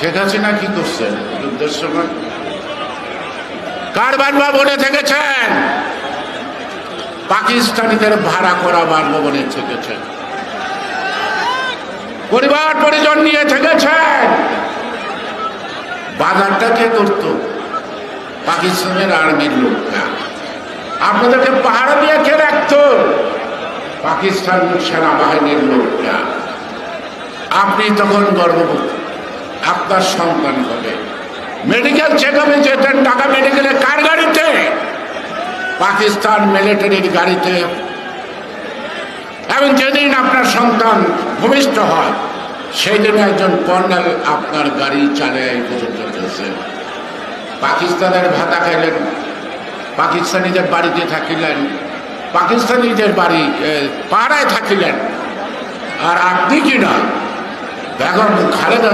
শেখ হাসিনা কি করছেন যুদ্ধের সময়? কার বাসভবনে থেকেছেন? পাকিস্তানিদের ভাড়া করা বাসভবনে থেকেছেন। পরিবার পরিজন নিয়ে থেকেছেন। বাজারটা কে করতো? পাকিস্তানের আর্মির লোকরা। আপনাদেরকে পাহারা দিয়ে কে রাখতো? পাকিস্তান সেনাবাহিনীর লোকরা। আপনি তখন গর্ভবতী, আপনার সন্তান হবে। মেডিকেল চেক আপে যেতেন, ঢাকা মেডিকেলে কার গাড়িতে? পাকিস্তান মিলিটারির গাড়িতে। এবং যেদিন আপনার সন্তান ভূমিষ্ঠ হয় সেই দিন একজন কর্নেল আপনার গাড়ি চালিয়ে এই পর্যন্ত চলছে। পাকিস্তানের ভাতা খাইলেন, পাকিস্তানিদের বাড়িতে থাকিলেন, পাকিস্তানিদের বাড়ি পাড়ায় থাকিলেন। আর আপনি কি না বেগম খালেদা